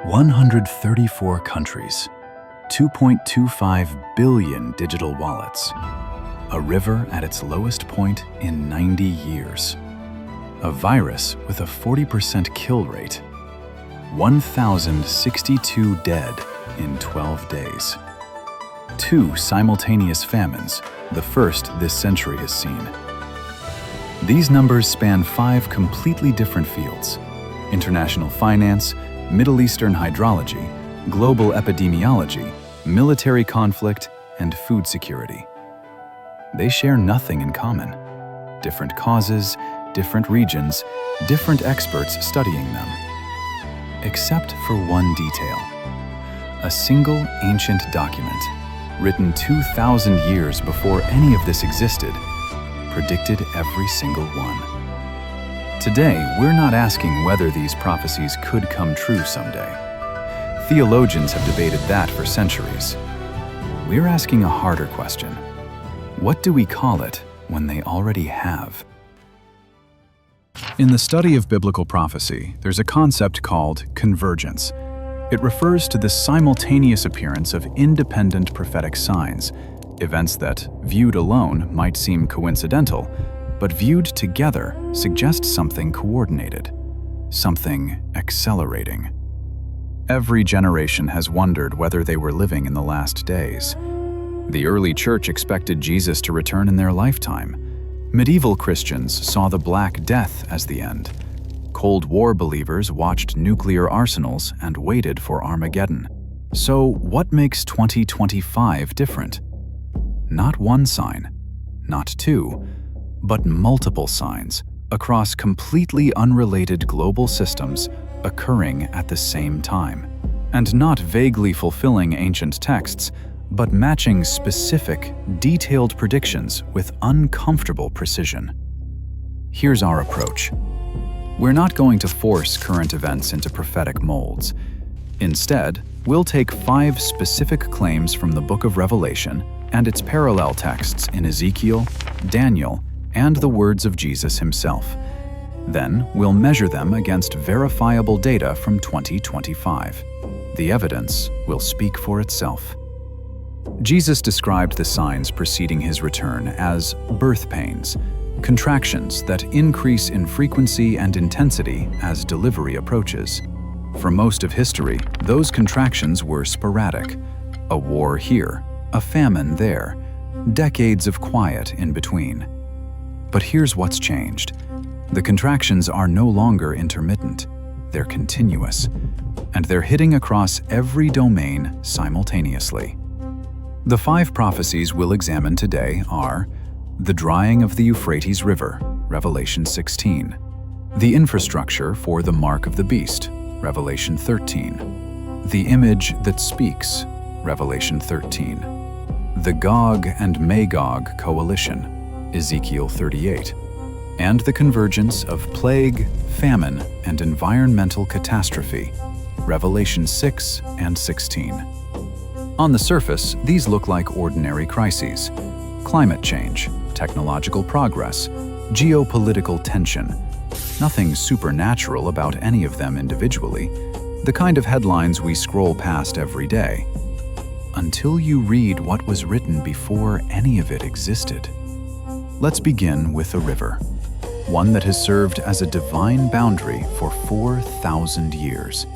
134 countries, 2.25 billion digital wallets, a river at its lowest point in 90 years, a virus with a 40% kill rate, 1,062 dead in 12 days, 2 simultaneous famines, the first this century has seen. These numbers span 5 completely different fields: international finance, Middle Eastern hydrology, global epidemiology, military conflict, and food security. They share nothing in common. Different causes, different regions, different experts studying them. Except for one detail. A single ancient document, written 2,000 years before any of this existed, predicted every single one. Today, we're not asking whether these prophecies could come true someday. Theologians have debated that for centuries. We're asking a harder question. What do we call it when they already have? In the study of biblical prophecy, there's a concept called convergence. It refers to the simultaneous appearance of independent prophetic signs, events that, viewed alone, might seem coincidental, but viewed together suggest something coordinated, something accelerating. Every generation has wondered whether they were living in the last days. The early church expected Jesus to return in their lifetime. Medieval Christians saw the Black Death as the end. Cold War believers watched nuclear arsenals and waited for Armageddon. So what makes 2025 different? Not one sign, not two, but multiple signs across completely unrelated global systems occurring at the same time. And not vaguely fulfilling ancient texts, but matching specific, detailed predictions with uncomfortable precision. Here's our approach. We're not going to force current events into prophetic molds. Instead, we'll take 5 specific claims from the book of Revelation and its parallel texts in Ezekiel, Daniel, and the words of Jesus himself. Then, we'll measure them against verifiable data from 2025. The evidence will speak for itself. Jesus described the signs preceding his return as birth pains, contractions that increase in frequency and intensity as delivery approaches. For most of history, those contractions were sporadic. A war here, a famine there, decades of quiet in between. But here's what's changed. The contractions are no longer intermittent. They're continuous, and they're hitting across every domain simultaneously. The 5 prophecies we'll examine today are the drying of the Euphrates River, Revelation 16, the infrastructure for the mark of the beast, Revelation 13, the image that speaks, Revelation 13, the Gog and Magog coalition, Ezekiel 38, and the convergence of plague, famine, and environmental catastrophe, Revelation 6 and 16. On the surface, these look like ordinary crises: climate change, technological progress, geopolitical tension. Nothing supernatural about any of them individually, the kind of headlines we scroll past every day. Until you read what was written before any of it existed. Let's begin with the river, one that has served as a divine boundary for 4,000 years.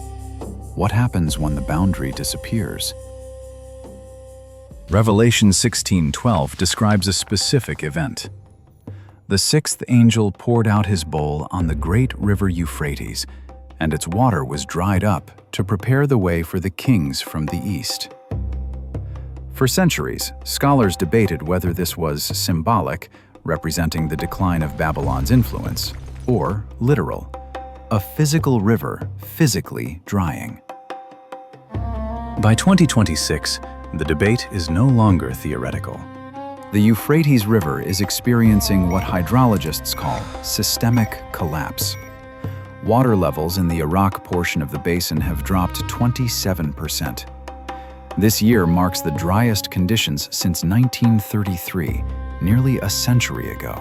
What happens when the boundary disappears? Revelation 16:12 describes a specific event. The 6th angel poured out his bowl on the great river Euphrates, and its water was dried up to prepare the way for the kings from the east. For centuries, scholars debated whether this was symbolic, representing the decline of Babylon's influence, or literal, a physical river physically drying. By 2026, the debate is no longer theoretical. The Euphrates River is experiencing what hydrologists call systemic collapse. Water levels in the Iraq portion of the basin have dropped 27%. This year marks the driest conditions since 1933, nearly a century ago.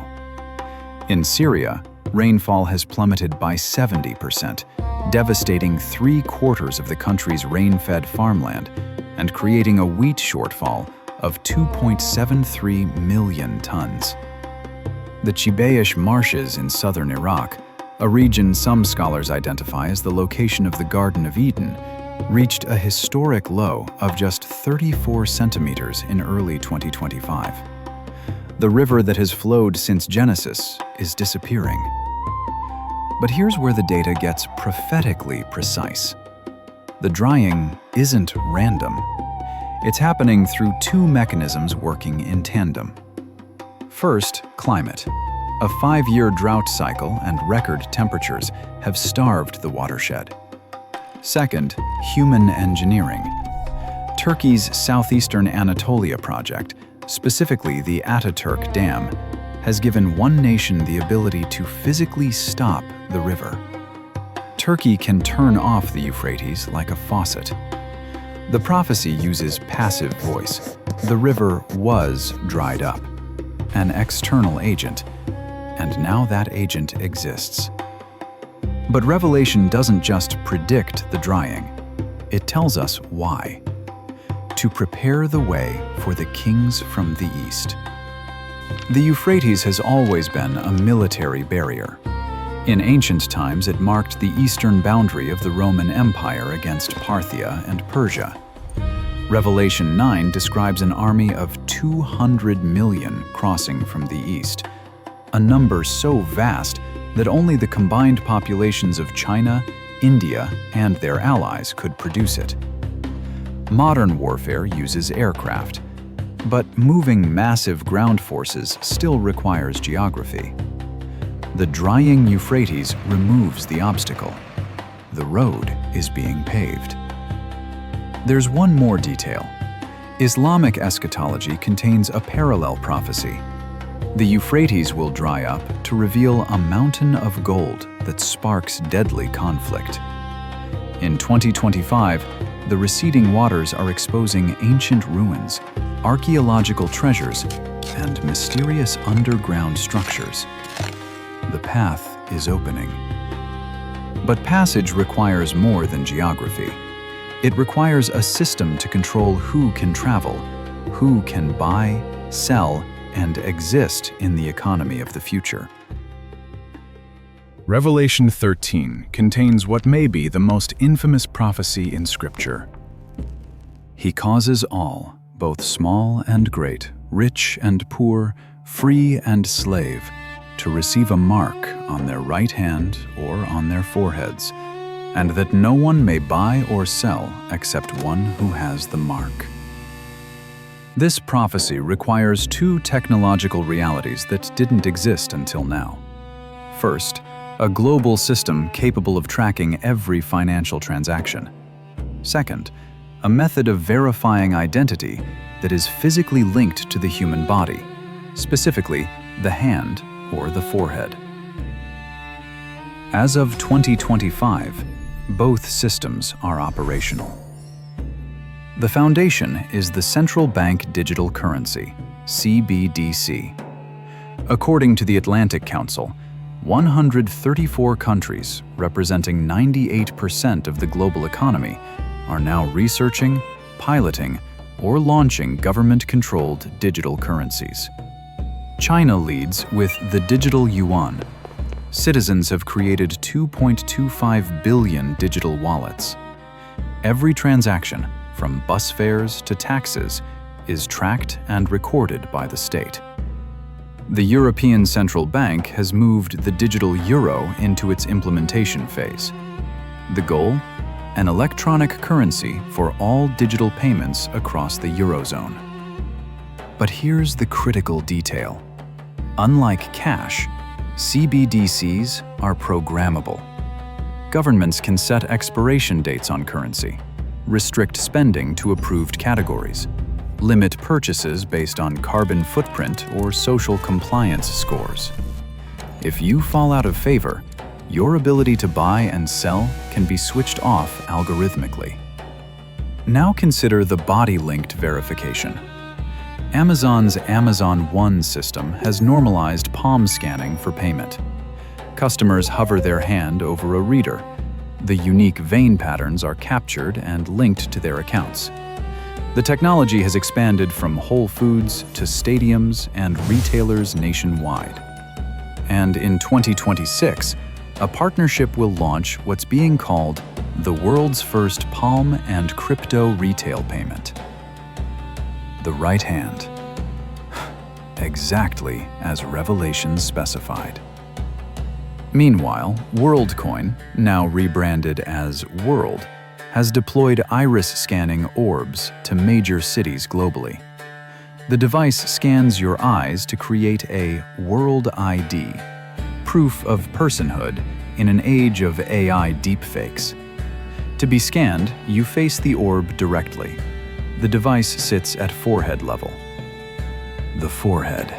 In Syria, rainfall has plummeted by 70%, devastating 3/4 of the country's rain-fed farmland and creating a wheat shortfall of 2.73 million tons. The Chibaish marshes in southern Iraq, a region some scholars identify as the location of the Garden of Eden, reached a historic low of just 34 centimeters in early 2025. The river that has flowed since Genesis is disappearing. But here's where the data gets prophetically precise. The drying isn't random. It's happening through two mechanisms working in tandem. First, climate. A 5-year drought cycle and record temperatures have starved the watershed. Second, human engineering. Turkey's southeastern Anatolia project, specifically the Ataturk Dam, has given one nation the ability to physically stop the river. Turkey can turn off the Euphrates like a faucet. The prophecy uses passive voice. The river was dried up, an external agent, and now that agent exists. But Revelation doesn't just predict the drying. It tells us why. To prepare the way for the kings from the east. The Euphrates has always been a military barrier. In ancient times, it marked the eastern boundary of the Roman Empire against Parthia and Persia. Revelation 9 describes an army of 200 million crossing from the east, a number so vast that only the combined populations of China, India, and their allies could produce it. Modern warfare uses aircraft, but moving massive ground forces still requires geography. The drying Euphrates removes the obstacle. The road is being paved. There's one more detail. Islamic eschatology contains a parallel prophecy. The Euphrates will dry up to reveal a mountain of gold that sparks deadly conflict. In 2025, the receding waters are exposing ancient ruins, archaeological treasures, and mysterious underground structures. The path is opening. But passage requires more than geography. It requires a system to control who can travel, who can buy, sell, and exist in the economy of the future. Revelation 13 contains what may be the most infamous prophecy in Scripture. He causes all, both small and great, rich and poor, free and slave, to receive a mark on their right hand or on their foreheads, and that no one may buy or sell except one who has the mark. This prophecy requires two technological realities that didn't exist until now. First, a global system capable of tracking every financial transaction. Second, a method of verifying identity that is physically linked to the human body, specifically the hand or the forehead. As of 2025, both systems are operational. The foundation is the Central Bank Digital Currency, CBDC. According to the Atlantic Council, 134 countries, representing 98% of the global economy, are now researching, piloting, or launching government-controlled digital currencies. China leads with the digital yuan. Citizens have created 2.25 billion digital wallets. Every transaction, from bus fares to taxes, is tracked and recorded by the state. The European Central Bank has moved the digital euro into its implementation phase. The goal? An electronic currency for all digital payments across the Eurozone. But here's the critical detail. Unlike cash, CBDCs are programmable. Governments can set expiration dates on currency, restrict spending to approved categories, limit purchases based on carbon footprint or social compliance scores. If you fall out of favor, your ability to buy and sell can be switched off algorithmically. Now consider the body-linked verification. Amazon's Amazon One system has normalized palm scanning for payment. Customers hover their hand over a reader. The unique vein patterns are captured and linked to their accounts. The technology has expanded from Whole Foods to stadiums and retailers nationwide. And in 2026, a partnership will launch what's being called the world's first palm and crypto retail payment. The right hand. Exactly as Revelations specified. Meanwhile, WorldCoin, now rebranded as World, has deployed iris-scanning orbs to major cities globally. The device scans your eyes to create a World ID, proof of personhood in an age of AI deepfakes. To be scanned, you face the orb directly. The device sits at forehead level. The forehead.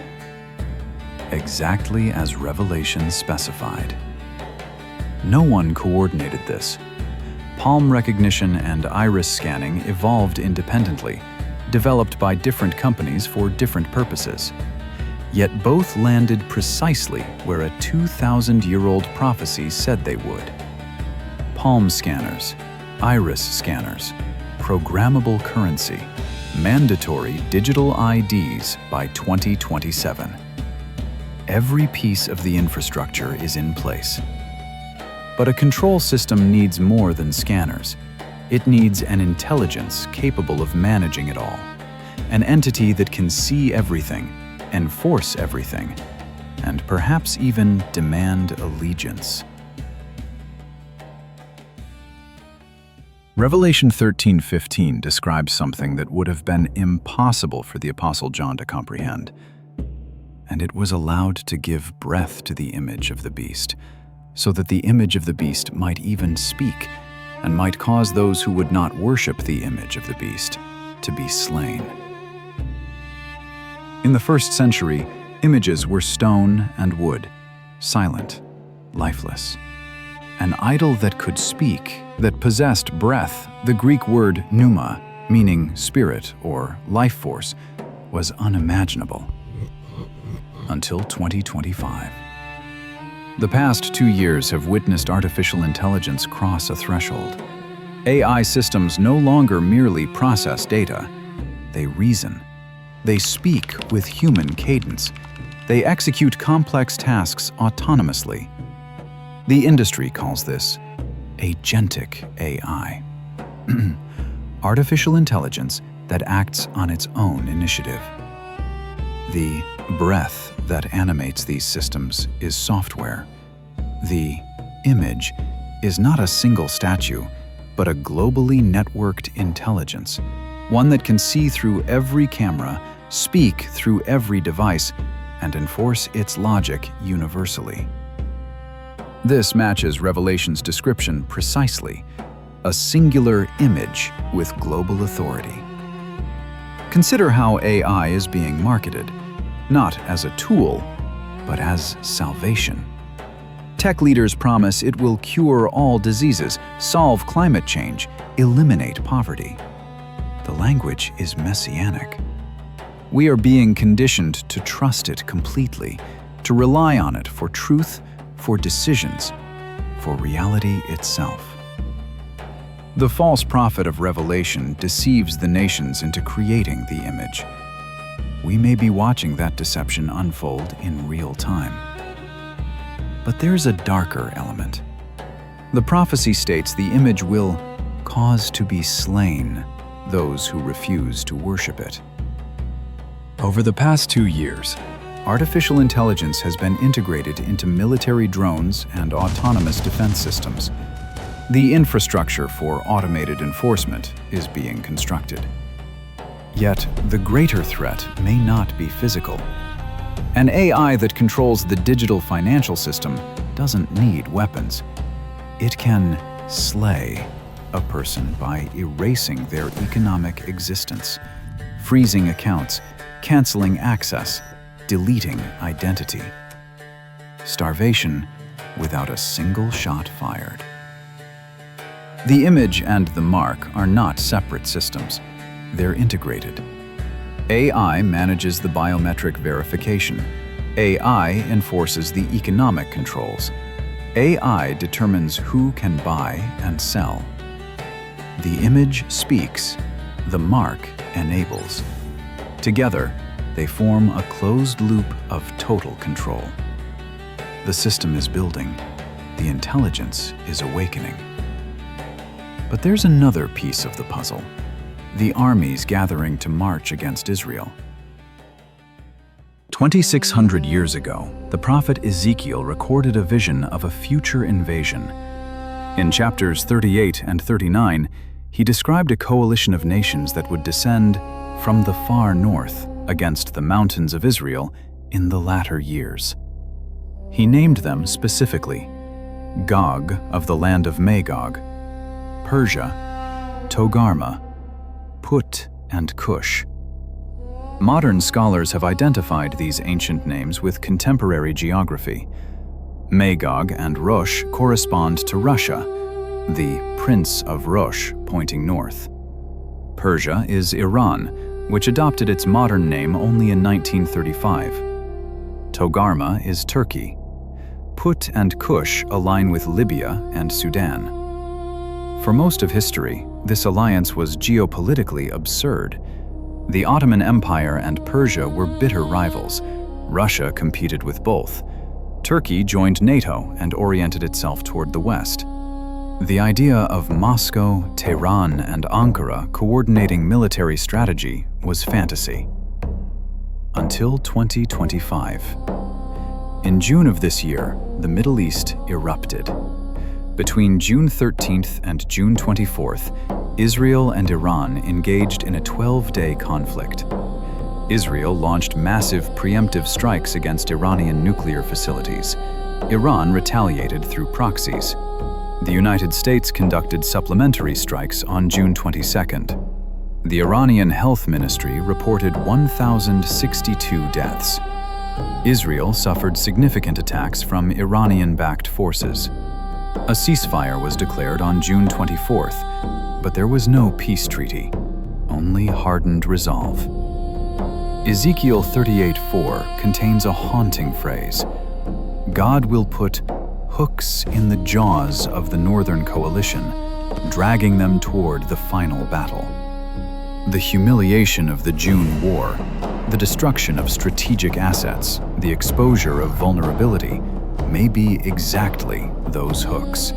Exactly as Revelations specified. No one coordinated this. Palm recognition and iris scanning evolved independently, developed by different companies for different purposes. Yet both landed precisely where a 2,000-year-old prophecy said they would. Palm scanners, iris scanners, programmable currency, mandatory digital IDs by 2027. Every piece of the infrastructure is in place. But a control system needs more than scanners. It needs an intelligence capable of managing it all. An entity that can see everything, enforce everything, and perhaps even demand allegiance. Revelation 13:15 describes something that would have been impossible for the Apostle John to comprehend. And it was allowed to give breath to the image of the beast, so that the image of the beast might even speak, and might cause those who would not worship the image of the beast to be slain. In the 1st century, images were stone and wood, silent, lifeless. An idol that could speak, that possessed breath, the Greek word pneuma, meaning spirit or life force, was unimaginable. Until 2025. The past 2 years have witnessed artificial intelligence cross a threshold. AI systems no longer merely process data. They reason. They speak with human cadence. They execute complex tasks autonomously. The industry calls this agentic AI. Artificial intelligence that acts on its own initiative. The breath that animates these systems is software. The image is not a single statue, but a globally networked intelligence, one that can see through every camera, speak through every device, and enforce its logic universally. This matches Revelation's description precisely: a singular image with global authority. Consider how AI is being marketed. Not as a tool, but as salvation. Tech leaders promise it will cure all diseases, solve climate change, eliminate poverty. The language is messianic. We are being conditioned to trust it completely, to rely on it for truth, for decisions, for reality itself. The false prophet of Revelation deceives the nations into creating the image. We may be watching that deception unfold in real time. But there's a darker element. The prophecy states the image will cause to be slain those who refuse to worship it. Over the past 2 years, artificial intelligence has been integrated into military drones and autonomous defense systems. The infrastructure for automated enforcement is being constructed. Yet, the greater threat may not be physical. An AI that controls the digital financial system doesn't need weapons. It can slay a person by erasing their economic existence, freezing accounts, canceling access, deleting identity. Starvation without a single shot fired. The image and the mark are not separate systems. They're integrated. AI manages the biometric verification. AI enforces the economic controls. AI determines who can buy and sell. The image speaks, the mark enables. Together, they form a closed loop of total control. The system is building, the intelligence is awakening. But there's another piece of the puzzle: the armies gathering to march against Israel. 2,600 years ago, the prophet Ezekiel recorded a vision of a future invasion. In chapters 38 and 39, he described a coalition of nations that would descend from the far north against the mountains of Israel in the latter years. He named them specifically: Gog of the land of Magog, Persia, Togarma, Put, and Cush. Modern scholars have identified these ancient names with contemporary geography. Magog and Rosh correspond to Russia, the Prince of Rosh pointing north. Persia is Iran, which adopted its modern name only in 1935. Togarma is Turkey. Put and Cush align with Libya and Sudan. For most of history, this alliance was geopolitically absurd. The Ottoman Empire and Persia were bitter rivals. Russia competed with both. Turkey joined NATO and oriented itself toward the west. The idea of Moscow, Tehran, and Ankara coordinating military strategy was fantasy. Until 2025. In June of this year, the Middle East erupted. Between June 13th and June 24th, Israel and Iran engaged in a 12-day conflict. Israel launched massive preemptive strikes against Iranian nuclear facilities. Iran retaliated through proxies. The United States conducted supplementary strikes on June 22nd. The Iranian Health Ministry reported 1,062 deaths. Israel suffered significant attacks from Iranian-backed forces. A ceasefire was declared on June 24th, but there was no peace treaty, only hardened resolve. Ezekiel 38:4 contains a haunting phrase: God will put hooks in the jaws of the Northern Coalition, dragging them toward the final battle. The humiliation of the June War, the destruction of strategic assets, the exposure of vulnerability, may be exactly those hooks.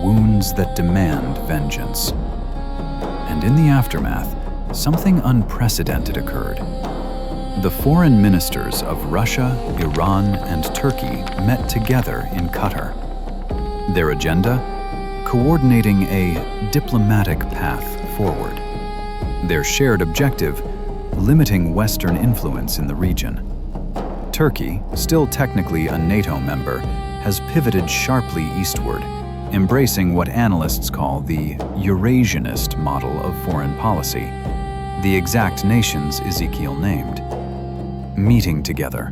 Wounds that demand vengeance. And in the aftermath, something unprecedented occurred. The foreign ministers of Russia, Iran, and Turkey met together in Qatar. Their agenda? Coordinating a diplomatic path forward. Their shared objective? Limiting Western influence in the region. Turkey, still technically a NATO member, has pivoted sharply eastward, embracing what analysts call the Eurasianist model of foreign policy, the exact nations Ezekiel named. Meeting together,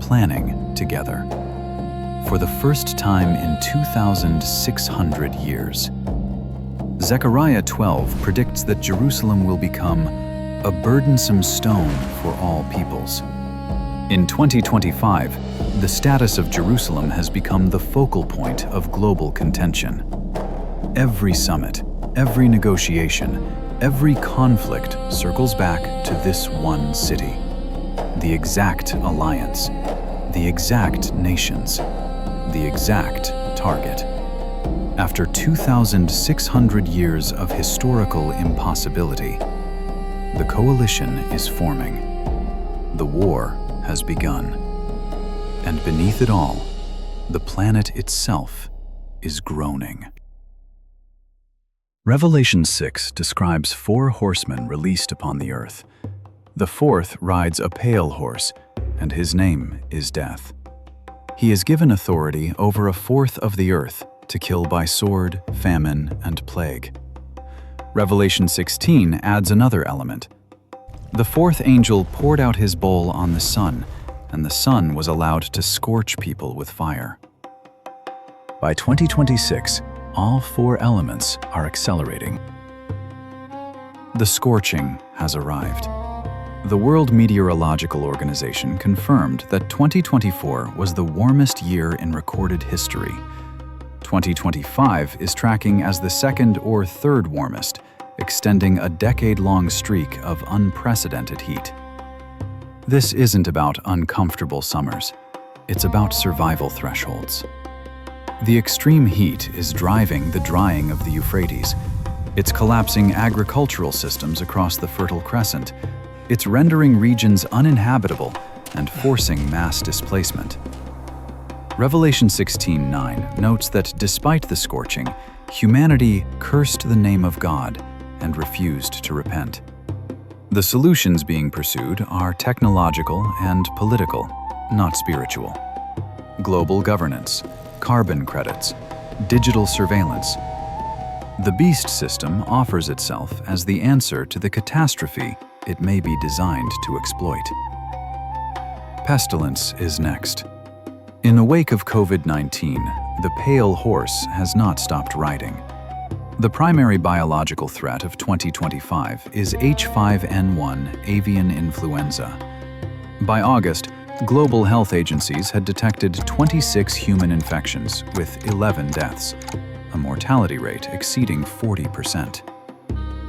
planning together. For the first time in 2,600 years. Zechariah 12 predicts that Jerusalem will become a burdensome stone for all peoples. In 2025, the status of Jerusalem has become the focal point of global contention. Every summit, every negotiation, every conflict circles back to this one city. The exact alliance, the exact nations, the exact target. After 2,600 years of historical impossibility, the coalition is forming. The war has begun. And beneath it all, the planet itself is groaning. Revelation 6 describes 4 horsemen released upon the earth. The fourth rides a pale horse, and his name is Death. He is given authority over a fourth of the earth to kill by sword, famine, and plague. Revelation 16 adds another element. The fourth angel poured out his bowl on the sun, and the sun was allowed to scorch people with fire. By 2026, all 4 elements are accelerating. The scorching has arrived. The World Meteorological Organization confirmed that 2024 was the warmest year in recorded history. 2025 is tracking as the second or third warmest, extending a decade-long streak of unprecedented heat. This isn't about uncomfortable summers. It's about survival thresholds. The extreme heat is driving the drying of the Euphrates. It's collapsing agricultural systems across the Fertile Crescent. It's rendering regions uninhabitable and forcing mass displacement. Revelation 16:9 notes that despite the scorching, humanity cursed the name of God and refused to repent. The solutions being pursued are technological and political, not spiritual. Global governance, carbon credits, digital surveillance. The beast system offers itself as the answer to the catastrophe it may be designed to exploit. Pestilence is next. In the wake of COVID-19, the pale horse has not stopped riding. The primary biological threat of 2025 is H5N1 avian influenza. By August, global health agencies had detected 26 human infections with 11 deaths, a mortality rate exceeding 40%.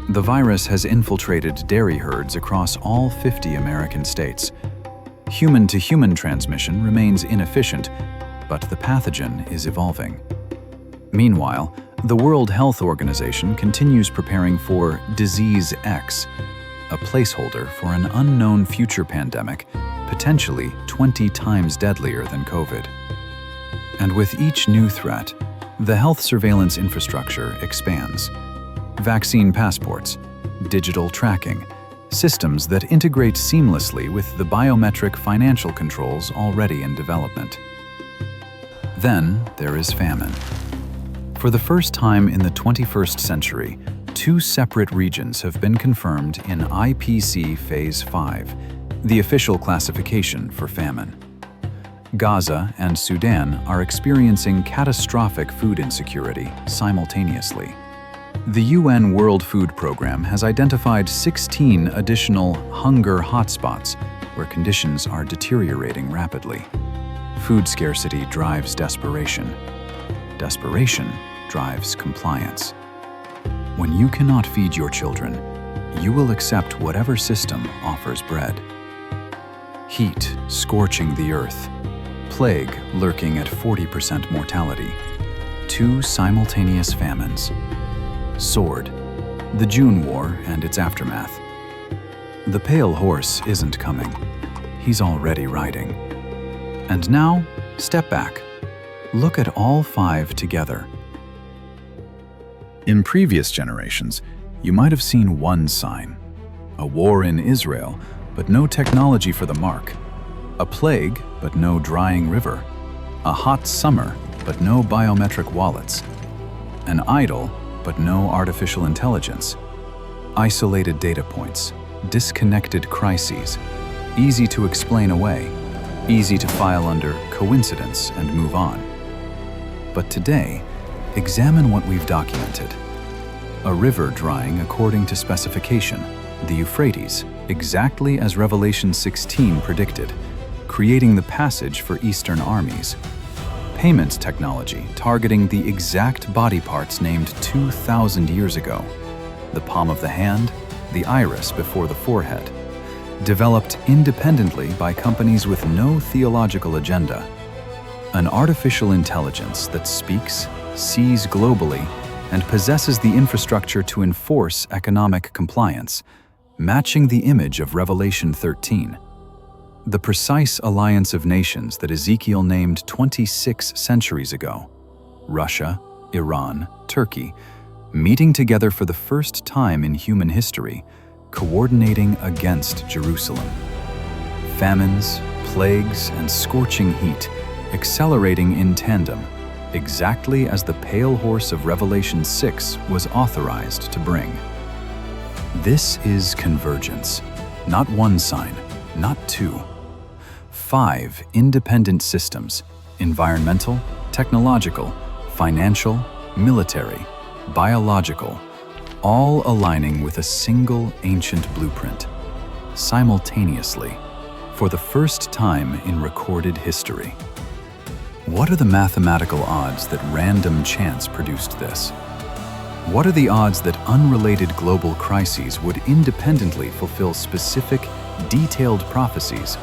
The virus has infiltrated dairy herds across all 50 American states. Human-to-human transmission remains inefficient, but the pathogen is evolving. Meanwhile, the World Health Organization continues preparing for Disease X, a placeholder for an unknown future pandemic, potentially 20 times deadlier than COVID. And with each new threat, the health surveillance infrastructure expands. Vaccine passports, digital tracking, systems that integrate seamlessly with the biometric financial controls already in development. Then there is famine. For the first time in the 21st century, two separate regions have been confirmed in IPC Phase 5, the official classification for famine. Gaza and Sudan are experiencing catastrophic food insecurity simultaneously. The UN World Food Programme has identified 16 additional hunger hotspots where conditions are deteriorating rapidly. Food scarcity drives desperation. Desperation drives compliance. When you cannot feed your children, you will accept whatever system offers bread. Heat scorching the earth. Plague lurking at 40% mortality. Two simultaneous famines. Sword, the June War and its aftermath. The pale horse isn't coming. He's already riding. And now, step back. Look at all five together. In previous generations, you might have seen one sign. A war in Israel, but no technology for the mark. A plague, but no drying river. A hot summer, but no biometric wallets. An idol, but no artificial intelligence. Isolated data points, disconnected crises, easy to explain away, easy to file under coincidence and move on. But today, examine what we've documented. A river drying according to specification, the Euphrates, exactly as Revelation 16 predicted, creating the passage for Eastern armies. Payments technology targeting the exact body parts named 2,000 years ago. The palm of the hand, the iris before the forehead. Developed independently by companies with no theological agenda. An artificial intelligence that speaks, sees globally, and possesses the infrastructure to enforce economic compliance, matching the image of Revelation 13. The precise alliance of nations that Ezekiel named 26 centuries ago, Russia, Iran, Turkey, meeting together for the first time in human history, coordinating against Jerusalem. Famines, plagues, and scorching heat, accelerating in tandem, exactly as the pale horse of Revelation 6 was authorized to bring. This is convergence, not one sign, not two. 5 independent systems: environmental, technological, financial, military, biological, all aligning with a single ancient blueprint. simultaneously, for the first time in recorded history. What are the mathematical odds that random chance produced this? What are the odds that unrelated global crises would independently fulfill specific, detailed prophecies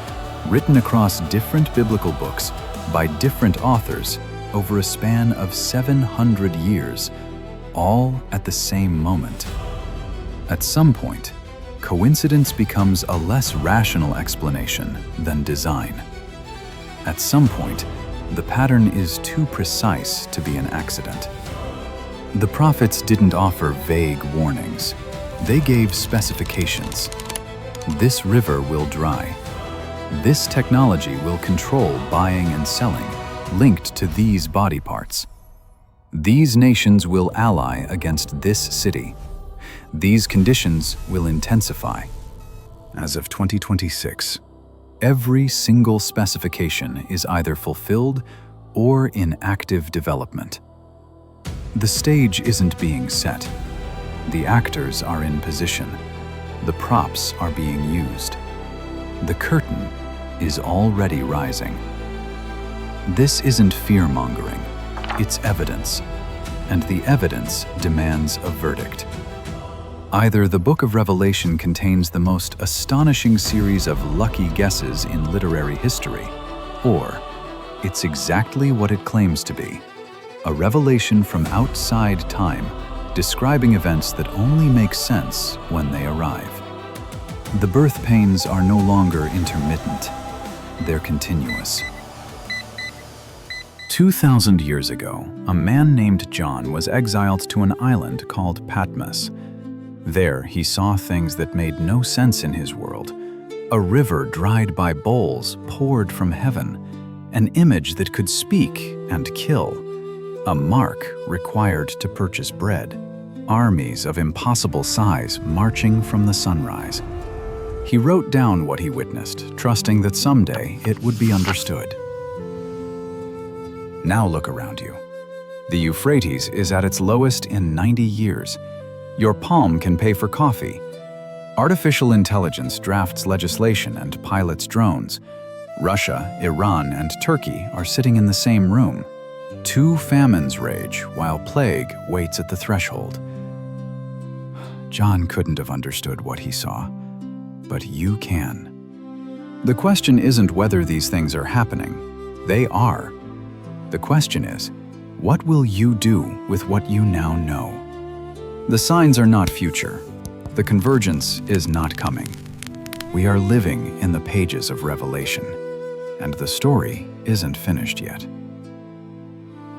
written across different biblical books by different authors over a span of 700 years, all at the same moment? At some point, coincidence becomes a less rational explanation than design. At some point, the pattern is too precise to be an accident. The prophets didn't offer vague warnings. They gave specifications. This river will dry. This technology will control buying and selling, linked to these body parts. These nations will ally against this city. These conditions will intensify. As of 2026, every single specification is either fulfilled or in active development. The stage isn't being set. The actors are in position. The props are being used. The curtain is already rising. This isn't fear-mongering, it's evidence, and the evidence demands a verdict. Either the Book of Revelation contains the most astonishing series of lucky guesses in literary history, or it's exactly what it claims to be, a revelation from outside time, describing events that only make sense when they arrive. The birth pains are no longer intermittent, they're continuous. 2,000 years ago, a man named John was exiled to an island called Patmos. There, he saw things that made no sense in his world. A river dried by bowls poured from heaven, an image that could speak and kill, a mark required to purchase bread, armies of impossible size marching from the sunrise. He wrote down what he witnessed, trusting that someday it would be understood. Now look around you. The Euphrates is at its lowest in 90 years. Your palm can pay for coffee. Artificial intelligence drafts legislation and pilots drones. Russia, Iran, and Turkey are sitting in the same room. Two famines rage while plague waits at the threshold. John couldn't have understood what he saw, but you can. The question isn't whether these things are happening. They are. The question is, what will you do with what you now know? The signs are not future. The convergence is not coming. We are living in the pages of Revelation, and the story isn't finished yet.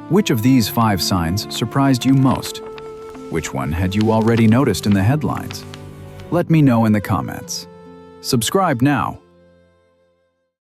Which of these 5 signs surprised you most? Which one had you already noticed in the headlines? Let me know in the comments. Subscribe now